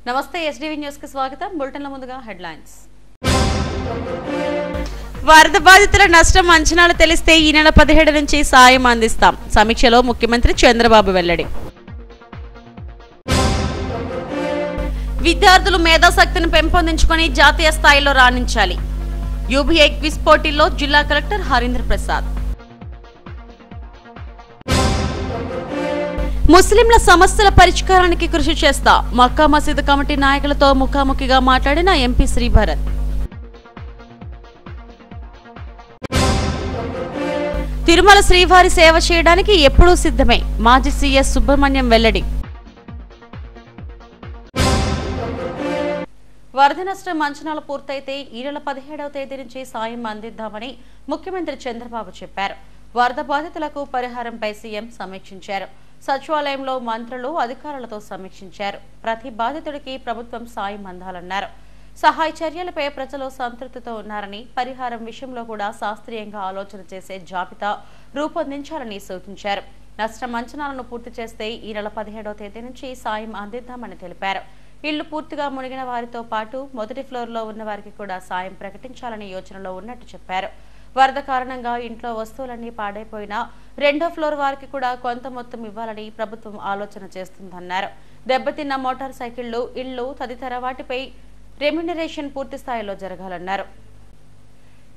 నమస్తే SDV news కి స్వాగతం. బులెటిన్ల ముందుగా హెడ్లైన్స్. వరద బాధితుల నష్టం అంచనాలు తెలిస్తే ఈ నెల 17 నుంచి సాయం అందిస్తాం. సమీక్షలో ముఖ్యమంత్రి చంద్రబాబు వెల్లడి. విద్యార్థులు మేధాశక్తిని పెంపొందించుకొని జాతీయ స్థాయిలో రాణించాలి. యూబీఐ క్విజ్ పోటీల్లో జిల్లా కలెక్టర్ హరీంద్ర ప్రసాద్. ముస్లింల సమస్యల పరిష్కారానికి కృషి చేస్తా. మక్కా మసీదు కమిటీ నాయకులతో ముఖాముఖిగా మాట్లాడిన ఎంపీ శ్రీభరత్. తిరుమల శ్రీవారి సేవ చేయడానికి ఎప్పుడూ సిద్ధమే. మాజీ సీఎస్ సుబ్రహ్మణ్యం వెల్లడి. వరద నష్టం అంచనాలు పూర్తయితే ఈ నెల 17వ తేదీ నుంచి సాయం అందిద్దామని ముఖ్యమంత్రి చంద్రబాబు చెప్పారు. వరద బాధితులకు పరిహారంపై సీఎం సమీక్షించారు. సచివాలయంలో మంత్రులు అధికారులతో సమీక్షించారు. ప్రతి బాధితుడికి ప్రభుత్వం సాయం అందాలన్నారు. సహాయ చర్యలపై ప్రజలు సంతృప్తితో ఉన్నారని, పరిహారం విషయంలో కూడా శాస్త్రీయంగా ఆలోచన చేసే జాబితా రూపొందించాలని సూచించారు. నష్టం అంచనాలను పూర్తి చేస్తే ఈ నెల 17వ తేదీ నుంచి సాయం అందిద్దామని తెలిపారు. ఇళ్లు పూర్తిగా మునిగిన వారితో పాటు మొదటి ఫ్లోర్లో ఉన్న వారికి కూడా సాయం ప్రకటించాలని యోచనలో ఉన్నట్టు చెప్పారు. వరద కారణంగా ఇంట్లో వస్తువులన్నీ పాడైపోయినా రెండో ఫ్లోర్ వారికి కూడా కొంత మొత్తం ఇవ్వాలని ప్రభుత్వం ఆలోచన చేస్తుందన్నారు. దెబ్బతిన్న మోటార్ సైకిళ్లు, ఇళ్లు తదితర వాటిపై రెమ్యునరేషన్ పూర్తి స్థాయిలో జరగాలన్నారు.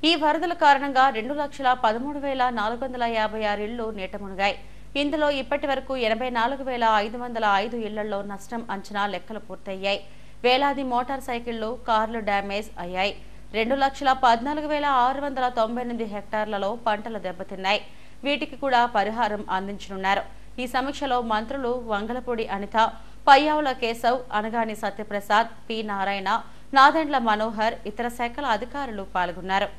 ఈ వరదల కారణంగా 2,13,456 ఇళ్లు నీట మునిగాయి. ఇందులో ఇప్పటి వరకు 84,505 ఇళ్లలో నష్టం అంచనా లెక్కలు పూర్తయ్యాయి. వేలాది మోటార్ సైకిళ్లు, కార్లు డ్యామేజ్ అయ్యాయి. 2,14,698 హెక్టార్లలో పంటలు దెబ్బతిన్నాయి. వీటికి కూడా పరిహారం అందించనున్నారు. ఈ సమీక్షలో మంత్రులు వంగలపూడి అనిత, పయ్యావుల కేశవ్, అనగాని సత్యప్రసాద్, పి నారాయణ, నాదెండ్ల మనోహర్, ఇతర శాఖల అధికారులు పాల్గొన్నారు.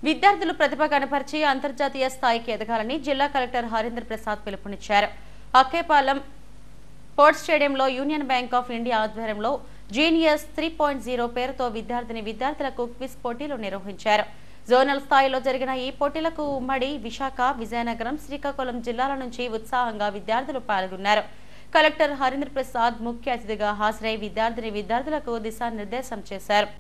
విద్యార్థులు ప్రతిభ కనపరిచి అంతర్జాతీయ స్థాయికి ఎదగాలని జిల్లా కలెక్టర్ హరీంద్ర ప్రసాద్ పిలుపునిచ్చారు. అక్కేపాలెం పోర్ట్ స్టేడియంలో యూనియన్ బ్యాంక్ ఆఫ్ ఇండియా ఆధ్వర్యంలో జీనియస్ 3.0 పేరుతో విద్యార్థులకు క్విజ్ పోటీలు నిర్వహించారు. జోనల్ స్థాయిలో జరిగిన ఈ పోటీలకు ఉమ్మడి విశాఖ, విజయనగరం, శ్రీకాకుళం జిల్లాల నుంచి ఉత్సాహంగా విద్యార్థులు పాల్గొన్నారు. కలెక్టర్ హరీంద్ర ప్రసాద్ ముఖ్య అతిథిగా హాజరై విద్యార్థులకు దిశానిర్దేశం చేశారు.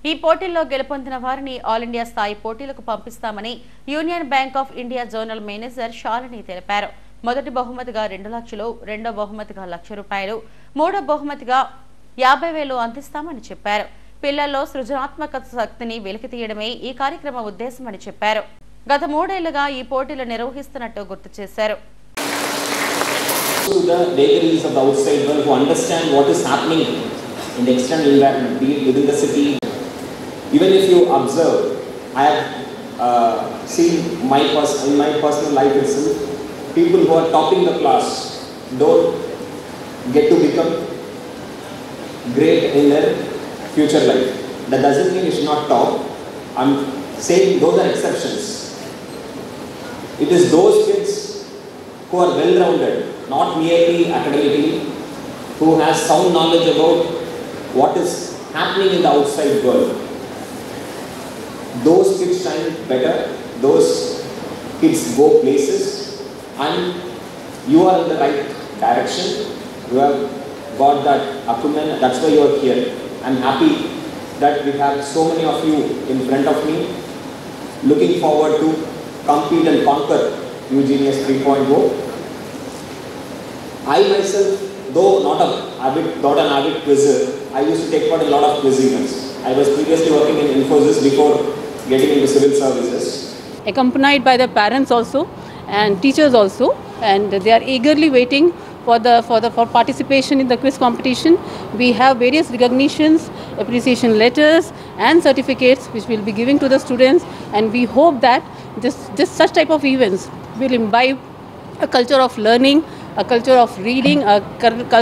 ఈ పోటీల్లో గెలుపొందిన వారిని ఆల్ ఇండియా స్థాయి పోటీలకు పంపిస్తామని Union Bank of India zonal manager Shalini తెలిపారు. మొదటి బహుమతిగా 2 లక్షలు, రెండో బహుమతిగా ₹1,00,000, మూడో బహుమతిగా 50,000 అందిస్తామని చెప్పారు. పిల్లల్లో సృజనాత్మక శక్తిని వెలికితీయడమే ఈ కార్యక్రమ ఉద్దేశమని చెప్పారు. గత 3 ఏళ్లుగా ఈ పోటీలు నిర్వహిస్తున్నట్టు గుర్తు చేశారు. Even if you observe, I have seen in my personal life itself, people who are topping the class don't get to become great in their future life. That doesn't mean you should not top. I'm saying those are exceptions. It is those kids who are well-rounded, not merely academically, who has sound knowledge about what is happening in the outside world. Those kids shine better, those kids go places, and you are in the right direction. You have got that acumen, that's why you are here. I'm happy that we have so many of you in front of me, looking forward to compete and conquer UGenius 3.0. I myself, though not an avid quizzer, I used to take part in a lot of quiz events. I was previously working in Infosys before getting into civil services. Accompanied by the parents also and teachers also, and they are eagerly waiting for participation in the quiz competition. We have various recognitions, appreciation letters and certificates which we will be giving to the students, and we hope that this such type of events will imbibe a culture of learning, a culture of reading, a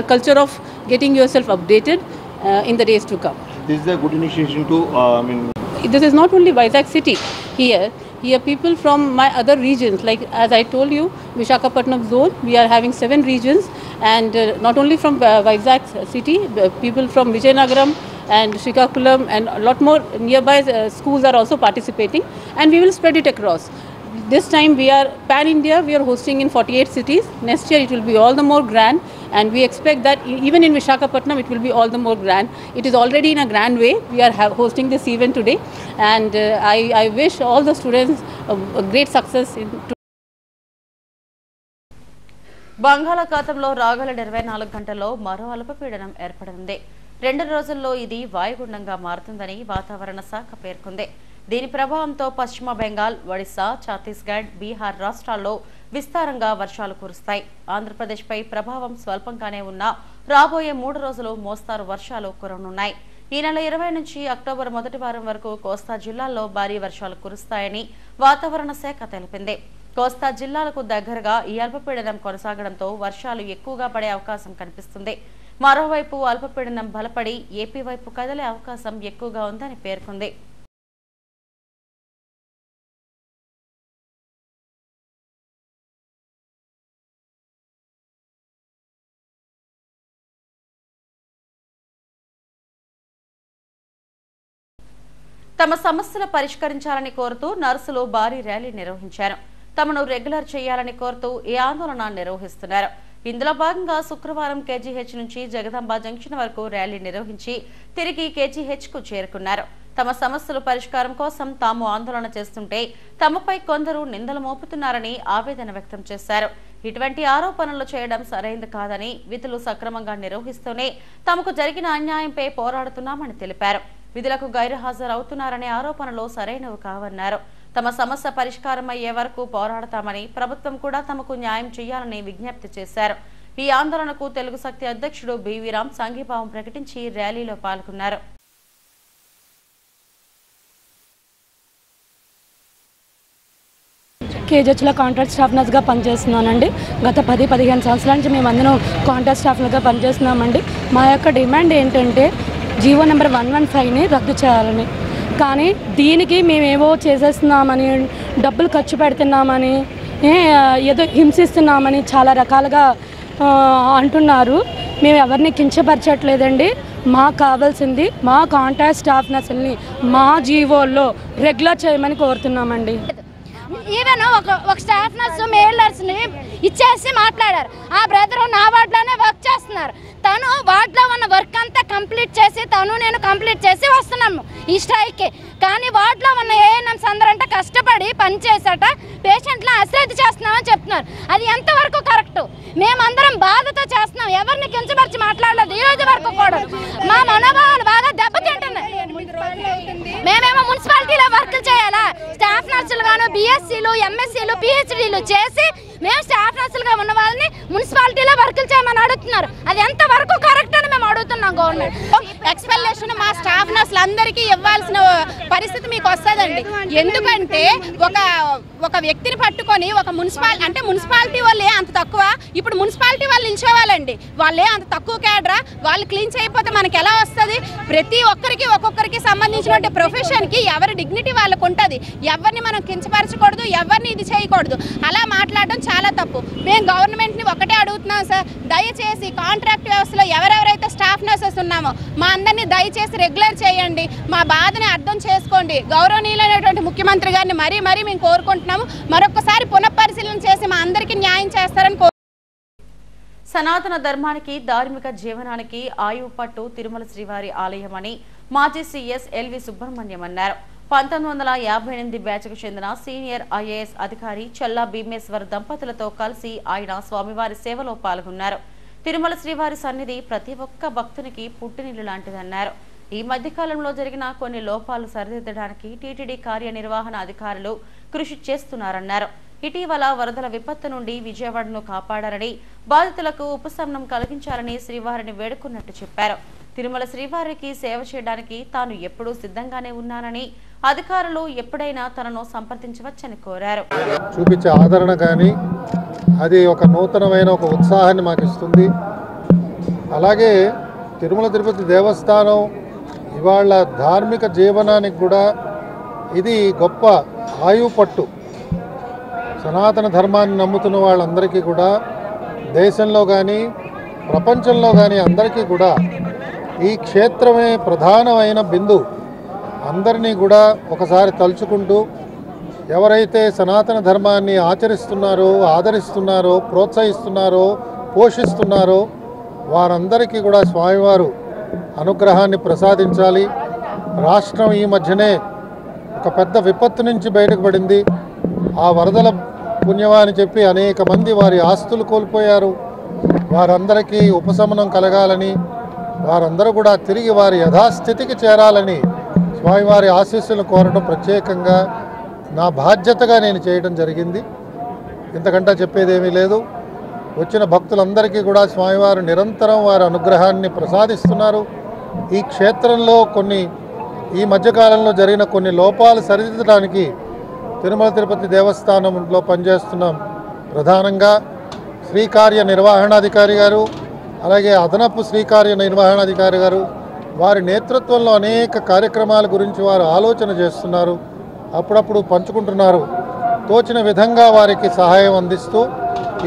culture of getting yourself updated in the days to come. This is a good initiation to, This is not only Vizag city here. Here people from my other regions, like as I told you, Visakhapatnam zone, we are having 7 regions, and not only from Vizag city, people from Vijayanagaram and Srikakulam and a lot more nearby schools are also participating, and we will spread it across. This time we are pan-India, we are hosting in 48 cities. Next year it will be all the more grand, and we expect that even in Visakhapatnam it will be all the more grand. It is already in a grand way. We are hosting this event today, and I wish all the students a great success in బంగాళాఖాతంలో రాగల 24 గంటల్లో మరో అల్పపీడనం ఏర్పడనుంది. 2 రోజుల్లో ఇది వాయుగుండంగా మారుతుందని వాతావరణ శాఖ పేర్కొంది. దీని ప్రభావంతో పశ్చిమ బెంగాల్, ఒడిశా, ఛత్తీస్గఢ్, బీహార్ రాష్ట్రాల్లో విస్తారంగా వర్షాలు కురుస్తాయి. ఆంధ్రప్రదేశ్పై ప్రభావం స్వల్పంగానే ఉన్నా రాబోయే 3 రోజులు మోస్తారు వర్షాలు కురవనున్నాయి. ఈ నెల 20 నుంచి అక్టోబర్ మొదటి వారం వరకు కోస్తా జిల్లాల్లో భారీ వర్షాలు కురుస్తాయని వాతావరణ శాఖ తెలిపింది. కోస్తా జిల్లాలకు దగ్గరగా ఈ అల్పపీడనం కొనసాగడంతో వర్షాలు ఎక్కువగా పడే అవకాశం కనిపిస్తుంది. మరోవైపు అల్పపీడనం బలపడి ఏపీ వైపు కదిలే అవకాశం ఎక్కువగా ఉందని పేర్కొంది. తమ సమస్యలు పరిష్కరించాలని కోరుతూ నర్సులు భారీ ర్యాలీ నిర్వహించారు. తమను రెగ్యులర్ చేయాలని కోరుతూ ఈ ఆందోళన నిర్వహిస్తున్నారు. ఇందులో భాగంగా శుక్రవారం కేజీహెచ్ నుంచి జగదాంబ జంక్షన్ వరకు ర్యాలీ నిర్వహించి తిరిగి కేజీహెచ్ కు చేరుకున్నారు. తమ సమస్యల పరిష్కారం కోసం తాము ఆందోళన చేస్తుంటే తమపై కొందరు నిందలు మోపుతున్నారని ఆవేదన వ్యక్తం చేశారు. ఇటువంటి ఆరోపణలు చేయడం సరైంది కాదని, విధులు సక్రమంగా నిర్వహిస్తూనే తమకు జరిగిన అన్యాయంపై పోరాడుతున్నామని తెలిపారు. విధులకు గైర్హాజరవుతున్నారనే ఆరోపణలు సరైనవి కావన్నారు. తమ సమస్య పరిష్కారం అయ్యే వరకు పోరాడతామని, ప్రభుత్వం కూడా తమకు న్యాయం చేయాలని విజ్ఞప్తి చేశారు. ఈ ఆందోళనకు తెలుగు శక్తి అధ్యక్షుడు బివి రామ్ సంఘీభావం ప్రకటించి ర్యాలీలో పాల్గొన్నారు. కేజీహెచ్లో కాంట్రాక్ట్ స్టాఫ్ నర్స్గా పనిచేస్తున్నానండి. గత 10-15 సంవత్సరాల నుంచి మేము అందరం కాంట్రాక్ట్ స్టాఫ్లుగా పనిచేస్తున్నామండి. మా యొక్క డిమాండ్ ఏంటంటే జీవో నెంబర్ 115ని రద్దు చేయాలని. కానీ దీనికి మేమేవో చేసేస్తున్నామని, డబ్బులు ఖర్చు పెడుతున్నామని, ఏదో హింసిస్తున్నామని చాలా రకాలుగా అంటున్నారు. మేము ఎవరిని కించపరచట్లేదండి. మాకు కావాల్సింది మా కాంట్రాక్ట్ స్టాఫ్ నర్సుల్ని మా జీవోల్లో రెగ్యులర్ చేయమని కోరుతున్నామండి. ఈవెన్ ఒక స్టాఫ్ నర్సు మేల్ నర్స్ని ఇచ్చేసి మాట్లాడారు. ఆ బ్రదరు నా వార్డులోనే వర్క్ చేస్తున్నారు. తను వార్డులో ఉన్న వర్క్ అంతా కంప్లీట్ చేసి నేను కంప్లీట్ చేసి వస్తున్నాము ఈ స్ట్రైక్కి. కానీ వార్డులో ఉన్న ఏఎన్ఎంస్ అందరంటే కష్టపడి పనిచేసాట పేషెంట్లను అశ్రద్ధ చేస్తున్నామని చెప్తున్నారు. అది ఎంతవరకు కరెక్టు? మేమందరం బాధతో చేస్తున్నాం. ఎవరిని కించపరిచి మాట్లాడలేదు ఈ రోజు వరకు కూడా. మా మనోభావాలు బాగా దెబ్బతింటున్నాయి. మేమేమో మున్సిపాలిటీలో వర్క్ చేయాలా? స్టాఫ్ నర్సులు గాను బిఎస్సీలు, ఎంఎస్సీలు, పిహెచ్డీలు చేసి మేము స్టాఫ్ నర్సులుగా ఉన్న వాళ్ళని మున్సిపాలిటీలో వర్కులు చేయమని అడుగుతున్నారు. అది ఎంతవరకు కరెక్ట్ అని మేము అడుగుతున్నాం గవర్నమెంట్. ఎక్స్‌ప్లనేషన్ మా స్టాఫ్ నర్సులు అందరికీ ఇవ్వాల్సిన పరిస్థితి మీకు వస్తుందండి. ఎందుకంటే ఒక వ్యక్తిని పట్టుకొని ఒక మున్సిపాలిటీ వాళ్ళే అంత తక్కువ, ఇప్పుడు మున్సిపాలిటీ వాళ్ళు నిల్చోవాలండి. వాళ్ళే అంత తక్కువ క్యాడరా? వాళ్ళు క్లీన్ చేయకపోతే మనకి ఎలా వస్తుంది? ప్రతి ఒక్కొక్కరికి సంబంధించిన ప్రొఫెషన్కి ఎవరి డిగ్నిటీ వాళ్ళకు ఉంటుంది. ఎవరిని మనం కించపరచకూడదు, ఎవరిని ఇది చేయకూడదు. అలా మాట్లాడడం చాలా తప్పు. మేము గవర్నమెంట్ని ఒకటే అడుగుతున్నాం సార్, దయచేసి కాంట్రాక్ట్ వ్యవస్థలో ఎవరెవరైతే స్టాఫ్ నర్సెస్ ఉన్నామో మా అందరినీ దయచేసి రెగ్యులర్ చేయండి. మా బాధని అర్థం చేసుకోండి. గౌరవనీయులైనటువంటి ముఖ్యమంత్రి గారిని మరీ మేము కోరుకుంటున్నాము. మరొకసారి పునఃపరిశీలన చేసి మా అందరికీ న్యాయం చేస్తారని సనాతన ధర్మానికి, ధార్మిక జీవనానికి ఆయువు పట్టు తిరుమల శ్రీవారి ఆలయమని మాజీ సీఎస్ ఎల్వి సుబ్రహ్మణ్యం అన్నారు. 1958 బ్యాచ్కు చెందిన సీనియర్ ఐఏఎస్ అధికారి చల్లా భీమేశ్వర్ దంపతులతో కలిసి ఆయన స్వామివారి సేవలో పాల్గొన్నారు. తిరుమల శ్రీవారి సన్నిధి ప్రతి ఒక్క భక్తునికి పుట్టినిల్లు లాంటిదన్నారు. ఈ మధ్యకాలంలో జరిగిన కొన్ని లోపాలు సరిదిద్దడానికి టీటీడీ కార్యనిర్వహణ అధికారులు కృషి చేస్తున్నారన్నారు. ఇటీవల వరదల విపత్తు నుండి విజయవాడను కాపాడారని, బాధితులకు ఉపశమనం కలిగించాలని శ్రీవారిని వేడుకున్నట్టు చెప్పారు. తిరుమల శ్రీవారికి సేవ చేయడానికి తాను ఎప్పుడూ సిద్ధంగానే ఉన్నానని, అధికారులు ఎప్పుడైనా తనను సంప్రదించవచ్చని కోరారు. చూపించే ఆదరణ కానీ అది ఒక నూతనమైన ఒక ఉత్సాహాన్ని మాకు ఇస్తుంది. అలాగే తిరుమల తిరుపతి దేవస్థానం ఇవాళ ధార్మిక జీవనానికి కూడా ఇది గొప్ప ఆయువు పట్టు. సనాతన ధర్మాన్ని నమ్ముతున్న వాళ్ళందరికీ కూడా దేశంలో కానీ ప్రపంచంలో కానీ అందరికీ కూడా ఈ క్షేత్రమే ప్రధానమైన బిందువు. అందరినీ కూడా ఒకసారి తలుచుకుంటూ ఎవరైతే సనాతన ధర్మాన్ని ఆచరిస్తున్నారో, ఆదరిస్తున్నారో, ప్రోత్సహిస్తున్నారో, పోషిస్తున్నారో వారందరికీ కూడా స్వామివారు అనుగ్రహాన్ని ప్రసాదించాలి. రాష్ట్రం ఈ మధ్యనే ఒక పెద్ద విపత్తు నుంచి బయటపడింది. ఆ వరదల పుణ్యమని చెప్పి అనేక మంది వారి ఆస్తులు కోల్పోయారు. వారందరికీ ఉపశమనం కలగాలని, వారందరూ కూడా తిరిగి వారి యథాస్థితికి చేరాలని స్వామివారి ఆశీస్సులను కోరడం ప్రత్యేకంగా నా బాధ్యతగా నేను చేయడం జరిగింది. ఇంతకంటే చెప్పేదేమీ లేదు. వచ్చిన భక్తులందరికీ కూడా స్వామివారు నిరంతరం వారి అనుగ్రహాన్ని ప్రసాదిస్తున్నారు. ఈ క్షేత్రంలో ఈ మధ్యకాలంలో జరిగిన కొన్ని లోపాలు సరిదిద్దడానికి తిరుమల తిరుపతి దేవస్థానంలో పనిచేస్తున్నాం. ప్రధానంగా శ్రీకార్య నిర్వహణాధికారి గారు, అలాగే అదనపు శ్రీకార్య నిర్వహణాధికారి గారు వారి నేతృత్వంలో అనేక కార్యక్రమాల గురించి వారు ఆలోచన చేస్తున్నారు. అప్పుడప్పుడు పంచుకుంటున్నారు. తోచిన విధంగా వారికి సహాయం అందిస్తూ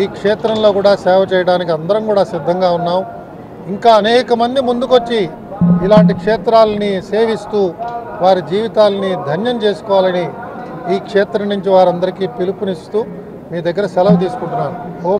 ఈ క్షేత్రంలో కూడా సేవ చేయడానికి అందరం కూడా సిద్ధంగా ఉన్నాం. ఇంకా అనేక మంది ముందుకొచ్చి ఇలాంటి క్షేత్రాలని సేవిస్తూ వారి జీవితాలని ధన్యం చేసుకోవాలని ఈ క్షేత్రం నుంచి వారందరికీ పిలుపునిస్తూ మీ దగ్గర సెలవు తీసుకుంటున్నాను.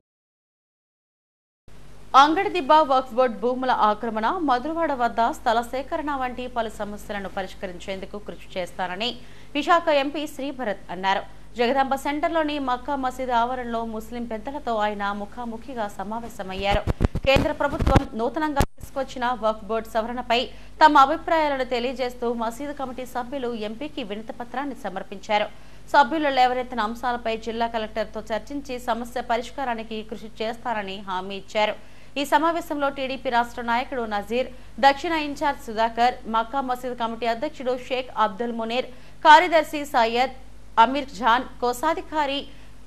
అంగడిదిబ్బ వక్ఫ్ బోర్డు భూముల ఆక్రమణ, మధురవాడ వద్ద స్థల సేకరణ వంటి పలు సమస్యలను పరిష్కరించేందుకు కృషి చేస్తానని విశాఖ ఎంపీ శ్రీభరత్ అన్నారు. జగదాంబ సెంటర్లోని మక్కా మసీదు ఆవరణలో ముస్లిం పెద్దలతో ఆయన ముఖాముఖిగా సమావేశమయ్యారు. కేంద్ర ప్రభుత్వం నూతనంగా తీసుకొచ్చిన వక్ఫ్ బోర్డు సవరణపై తమ అభిప్రాయాలను తెలియజేస్తూ మసీదు కమిటీ సభ్యులు ఎంపీకి వినతి పత్రాన్ని సమర్పించారు. సభ్యులు లేవనెత్తిన అంశాలపై జిల్లా కలెక్టర్తో చర్చించి సమస్య పరిష్కారానికి కృషి చేస్తారని హామీ ఇచ్చారు. ఈ సమావేశంలో టీడీపీ రాష్ట్ర నాయకుడు నజీర్, దక్షిణ ఇన్ఛార్జ్ సుధాకర్, మక్కా మసీద్ కమిటీ అధ్యక్షుడు షేక్ అబ్దుల్ మునీర్, కార్యదర్శి సయ్యద్ అమీర్ జాన్, కోశాధికారి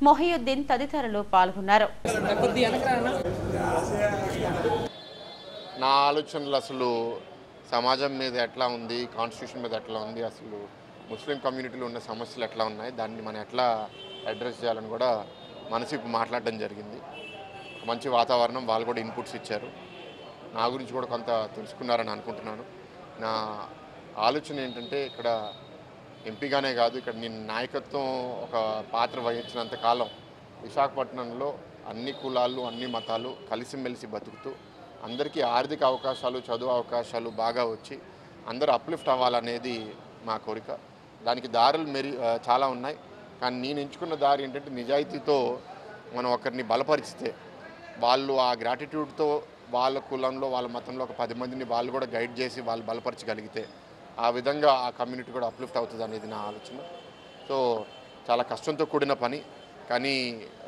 మొహియుద్దీన్ తదితరులు పాల్గొన్నారు. నా ఆలోచనలు అసలు సమాజం మీద ఎట్లా ఉంది, కాన్స్టిట్యూషన్ మీద ఎట్లా ఉంది, అసలు ముస్లిం కమ్యూనిటీలో ఉన్న సమస్యలు ఎట్లా ఉన్నాయి, దాన్ని మనం ఎట్లా అడ్రస్ చేయాలని కూడా మనసు మాట్లాడడం జరిగింది. మంచి వాతావరణం, వాళ్ళు కూడా ఇన్పుట్స్ ఇచ్చారు. నా గురించి కూడా కొంత తెలుసుకున్నారని అనుకుంటున్నాను. నా ఆలోచన ఏంటంటే ఇక్కడ ఎంపీగానే కాదు, ఇక్కడ నేను నాయకత్వం ఒక పాత్ర వహించినంత కాలం విశాఖపట్నంలో అన్ని కులాలు, అన్ని మతాలు కలిసిమెలిసి బతుకుతూ అందరికీ ఆర్థిక అవకాశాలు, చదువు అవకాశాలు బాగా వచ్చి అందరూ అప్లిఫ్ట్ అవ్వాలనేది మా కోరిక. దానికి దారులు చాలా ఉన్నాయి. కానీ నేను ఎంచుకున్న దారి ఏంటంటే నిజాయితీతో మనం ఒకరిని బలపరిస్తే వాళ్ళు ఆ గ్రాటిట్యూడ్తో వాళ్ళ కులంలో, వాళ్ళ మతంలో ఒక 10 మందిని వాళ్ళు కూడా గైడ్ చేసి వాళ్ళు బలపరచగలిగితే ఆ విధంగా ఆ కమ్యూనిటీ కూడా అప్లిఫ్ట్ అవుతుంది అనేది నా ఆలోచన. సో చాలా కష్టంతో కూడిన పని, కానీ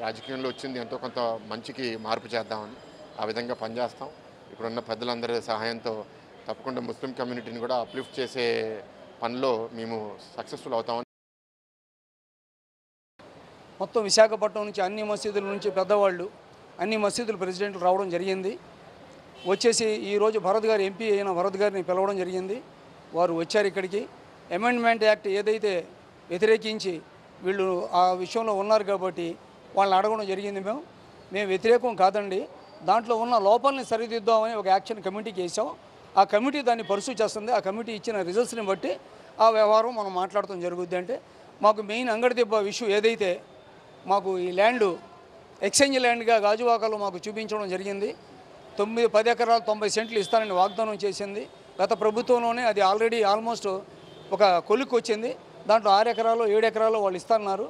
రాజకీయంలో వచ్చింది ఎంతో కొంత మంచికి మార్పు చేద్దామని ఆ విధంగా పనిచేస్తాం. ఇప్పుడున్న పెద్దలందరి సహాయంతో తప్పకుండా ముస్లిం కమ్యూనిటీని కూడా అప్లిఫ్ట్ చేసే పనిలో మేము సక్సెస్ఫుల్ అవుతామని. మొత్తం విశాఖపట్నం నుంచి అన్ని మసీదుల నుంచి పెద్దవాళ్ళు, అన్ని మసీదుల ప్రెసిడెంట్లు రావడం జరిగింది. వచ్చేసి ఈరోజు భరత్ గారు, ఎంపీ అయిన భరత్ గారిని పిలవడం జరిగింది. వారు వచ్చారు ఇక్కడికి. అమెండ్మెంట్ యాక్ట్ ఏదైతే వ్యతిరేకించి వీళ్ళు ఆ విషయంలో ఉన్నారు కాబట్టి వాళ్ళని అడగడం జరిగింది. మేము వ్యతిరేకం కాదండి, దాంట్లో ఉన్న లోపాలని సరిదిద్దామని ఒక యాక్షన్ కమిటీకి వేసాం. ఆ కమిటీ దాన్ని పర్సూ చేస్తుంది. ఆ కమిటీ ఇచ్చిన రిజల్ట్స్ని బట్టి ఆ వ్యవహారం మనం మాట్లాడటం జరుగుద్ది. అంటే మాకు మెయిన్ అంగడిదిబ్బ ఇష్యూ ఏదైతే మాకు ఈ ల్యాండ్ ఎక్స్చేంజ్ ల్యాండ్గా గాజువాకలో మాకు చూపించడం జరిగింది. 10 ఎకరాలు 90 సెంట్లు ఇస్తానని వాగ్దానం చేసింది గత ప్రభుత్వంలోనే. అది ఆల్రెడీ ఆల్మోస్ట్ ఒక కొలిక్కి వచ్చింది. దాంట్లో 6 ఎకరాలు 7 ఎకరాలు వాళ్ళు ఇస్తున్నారు.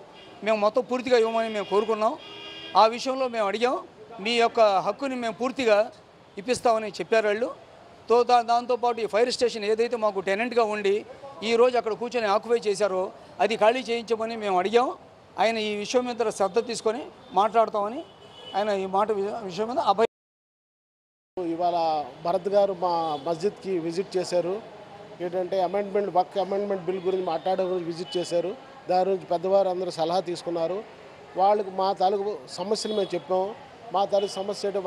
మేము మొత్తం పూర్తిగా ఇవ్వమని మేము కోరుకున్నాం. ఆ విషయంలో మేము అడిగాం, మీ యొక్క హక్కుని మేము పూర్తిగా ఇప్పిస్తామని చెప్పారు వాళ్ళు. దాంతోపాటు ఈ ఫైర్ స్టేషన్ ఏదైతే మాకు టెనెంట్గా ఉండి ఈరోజు అక్కడ కూర్చొని ఆక్యుపై చేశారో అది ఖాళీ చేయించమని మేము అడిగాం. ఆయన ఈ విషయం మీద శ్రద్ధ తీసుకొని మాట్లాడతామని ఆయన ఈ మాట విషయం మీద అభయ. ఇవాళ భరత్ గారు మా మస్జిద్కి విజిట్ చేశారు. ఏంటంటే అమెండ్మెంట్ బిల్ గురించి మాట్లాడే విజిట్ చేశారు. దాని గురించి పెద్దవారు అందరూ సలహా తీసుకున్నారు. వాళ్ళకి మా తాలూకు సమస్యలు మేము చెప్పాము. మా తాలూకు సమస్య ఏంటో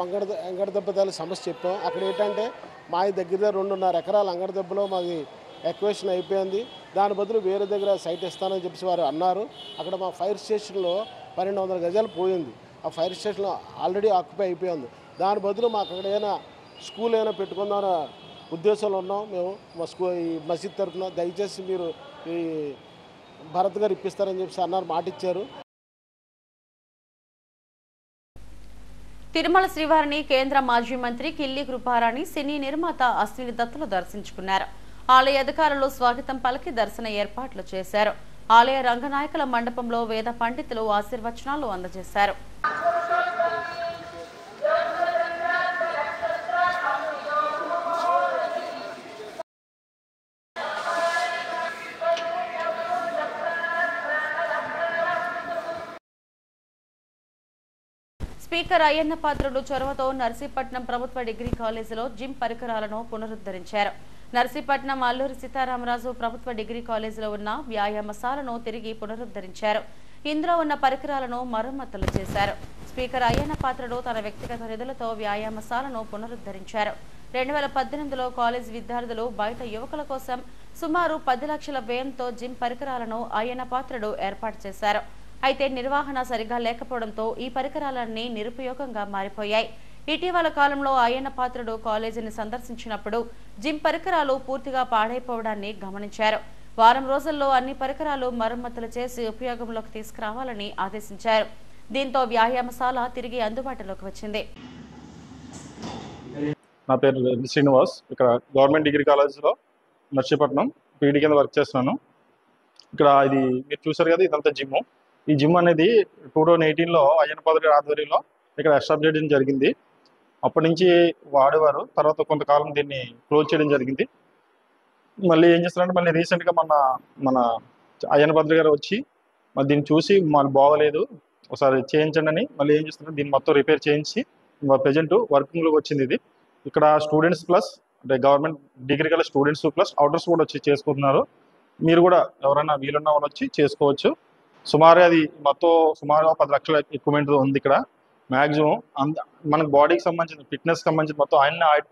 అంగడదెబ్బ తాలూకు సమస్య చెప్పాం. అక్కడ ఏంటంటే మా దగ్గర 2.5 ఎకరాల అంగడదెబ్బలో మాది ఎక్వేషన్ అయిపోయింది. దాని బదులు వేరే దగ్గర సైట్ ఇస్తానని చెప్పేసి వారు అన్నారు. అక్కడ మా ఫైర్ స్టేషన్లో 1200 గజాలు పోయింది. ఆ ఫైర్ స్టేషన్లో ఆల్రెడీ ఆక్యుపై అయిపోయింది. దాని బదులు మాకు అక్కడ ఏమైనా స్కూల్ ఏమైనా పెట్టుకుందామన్న ఉద్దేశంలో ఉన్నాం మేము. మా ఈ మసీద్ తరఫున దయచేసి మీరు ఈ భరత్ గారు ఇప్పిస్తారని చెప్పేసి అన్నారు, మాట ఇచ్చారు. తిరుమల శ్రీవారిని కేంద్ర మాజీ మంత్రి కిల్లి కృపారాణి సినీ నిర్మాత అశ్విని దత్తులు దర్శించుకున్నారు. ఆలయ అధికారులు స్వాగతం పలికి దర్శన ఏర్పాట్లు చేశారు. ఆలయ రంగనాయకుల మండపంలో వేద పండితులు ఆశీర్వచనాలు అందజేశారు. స్పీకర్ అయ్యన్న పాత్రుడు చొరవతో నర్సీపట్నం ప్రభుత్వ డిగ్రీ కాలేజీలో జిమ్ పరికరాలను పునరుద్ధరించారు. నర్సీపట్నం అల్లూరి సీతారామరాజు ప్రభుత్వ డిగ్రీ కాలేజీలో ఉన్న వ్యాయామశాలను తిరిగి పునరుద్ధరించారు. ఇందులో ఉన్న పరికరాలను మరమ్మతులు చేశారు. స్పీకర్ అయ్యన్న పాత్రుడు తన వ్యక్తిగత నిధులతో వ్యాయామశాలను పునరుద్ధరించారు. 2018లో కాలేజ్ విద్యార్థులు బయట యువకుల కోసం సుమారు 10 లక్షల వ్యయంతో జిమ్ పరికరాలను అయ్యన్న పాత్రుడు ఏర్పాటు చేశారు. అయితే నిర్వహణ సరిగా లేకపోవడంతో ఈ పరికరాలన్నీ నిరుపయోగంగా మారిపోయాయి. ఇటీవల కాలంలో అయ్యన్న పాత్రుడు కాలేజీని సందర్శించినప్పుడు జిమ్ పరికరాలు పూర్తిగా పాడైపోవడాన్ని గమనించారు. వారం రోజుల్లో అన్ని పరికరాలు మరమ్మతులు చేసి ఉపయోగంలోకి తీసుకురావాలని ఆదేశించారు. దీంతో వ్యాయామశాల తిరిగి అందుబాటులోకి వచ్చింది. నా పేరు శ్రీనివాస్. ఇక్కడ గవర్నమెంట్ డిగ్రీ కాలేజ్లో నర్సీపట్నం పీడీ కింద వర్క్ చేస్తున్నాను. ఇక్కడ ఇది మీరు చూసారు కదా, ఇదంతా జిమ్. ఈ జిమ్ అనేది 2018లో అయ్యన్న పాత్రుడి ఆధ్వర్యంలో ఇక్కడ ఎస్టాబ్లిష్ చేయడం జరిగింది. అప్పటి నుంచి వాడేవారు. తర్వాత కొంతకాలం దీన్ని క్లోజ్ చేయడం జరిగింది. మళ్ళీ ఏం చేస్తారంటే మళ్ళీ రీసెంట్గా మన అయ్యన్న పాత్రుడు గారు వచ్చి మళ్ళీ దీన్ని చూసి మాకు బాగలేదు, ఒకసారి చేయించండి అని మళ్ళీ ఏం చేస్తున్నారు, దీన్ని మొత్తం రిపేర్ చేయించి ప్రజెంట్ వర్కింగ్లోకి వచ్చింది. ఇది ఇక్కడ స్టూడెంట్స్ ప్లస్ అంటే గవర్నమెంట్ డిగ్రీ కల స్టూడెంట్స్ ప్లస్ అవుటర్స్ కూడా వచ్చి చేసుకుంటున్నారు. మీరు కూడా ఎవరైనా వీలున్న వాళ్ళు వచ్చి చేసుకోవచ్చు. సుమారు అది మొత్తం సుమారు 10 లక్షల ఎక్విప్మెంట్ ఉంది ఇక్కడ. మ్యాక్సిమం మనకు బాడీకి సంబంధించిన ఫిట్నెస్ సంబంధించిన మొత్తం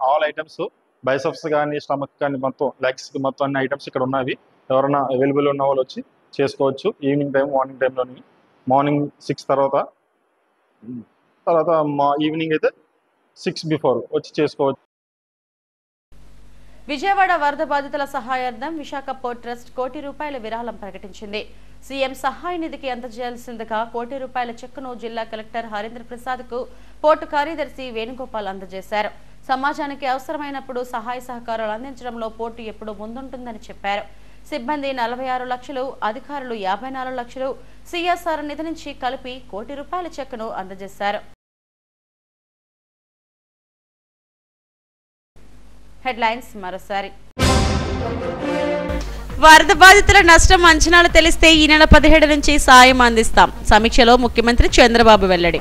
ఆల్ ఐటమ్స్, బైసెప్స్ కానీ స్టమక్ కానీ మొత్తం లెగ్స్కి మొత్తం అన్ని ఐటమ్స్ ఇక్కడ ఉన్నవి. ఎవరైనా అవైలబుల్ ఉన్న వాళ్ళు వచ్చి చేసుకోవచ్చు. ఈవినింగ్ టైం, మార్నింగ్ టైంలోని మార్నింగ్ 6 తర్వాత ఈవినింగ్ అయితే 6 బిఫోర్ వచ్చి చేసుకోవచ్చు. విజయవాడ వరద బాధితుల సహాయార్థం విశాఖ పోర్ట్ ట్రస్ట్ ₹1 కోటి విరాళం ప్రకటించింది. సీఎం సహాయ నిధికి అందజేయాల్సిందిగా ₹1 కోటి చెక్కును జిల్లా కలెక్టర్ హరీంద్ర ప్రసాద్ కు పోర్టు కార్యదర్శి వేణుగోపాల్ అందజేశారు. సమాజానికి అవసరమైనప్పుడు సహాయ సహకారాలు అందించడంలో పోర్టు ఎప్పుడూ ముందుంటుందని చెప్పారు. సిబ్బంది 46 లక్షలు, అధికారులు 54 లక్షలు సిఎస్ఆర్ నిధి నుంచి కలిపి ₹1 కోటి చెక్కును అందజేశారు. హెడ్లైన్స్ మరోసారి. వరద బాధితుల నష్టం అంచనాలు తెలిస్తే ఈ నెల 17 నుంచి సాయం అందిస్తాం. సమీక్షలో ముఖ్యమంత్రి చంద్రబాబు వెల్లడి.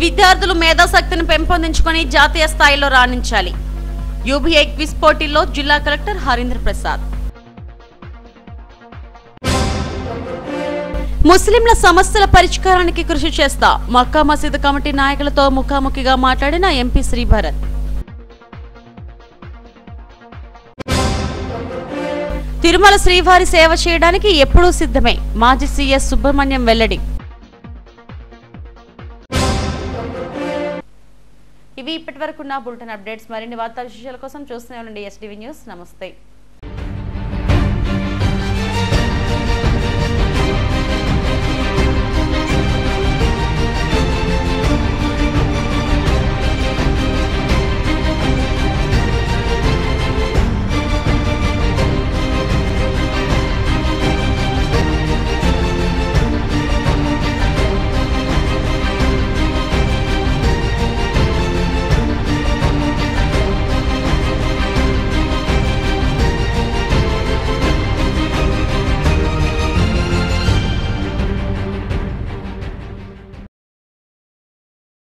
విద్యార్థులు మేధాశక్తిని పెంపొందించుకొని జాతీయ స్థాయిలో రాణించాలి. యూబీఐ క్విజ్ పోటీల్లో జిల్లా కలెక్టర్ హరీంద్ర ప్రసాద్. ముస్లింల సమస్యల పరిష్కారానికి కృషి చేస్తా. మక్కా మసీదు కమిటీ నాయకులతో ముఖాముఖిగా మాట్లాడిన ఎంపీ శ్రీభరత్. తిరుమల శ్రీవారి సేవ చేయడానికి ఎప్పుడూ సిద్ధమే. మాజీ సీఎస్ సుబ్రహ్మణ్యం వెల్లడి. ఇవి ఇప్పటివరకున్న బులెటిన్ అప్డేట్స్. మరిన్ని వార్తా విశేషాల కోసం చూస్తూనే ఉండండి ఎస్టీవీ న్యూస్. నమస్తే.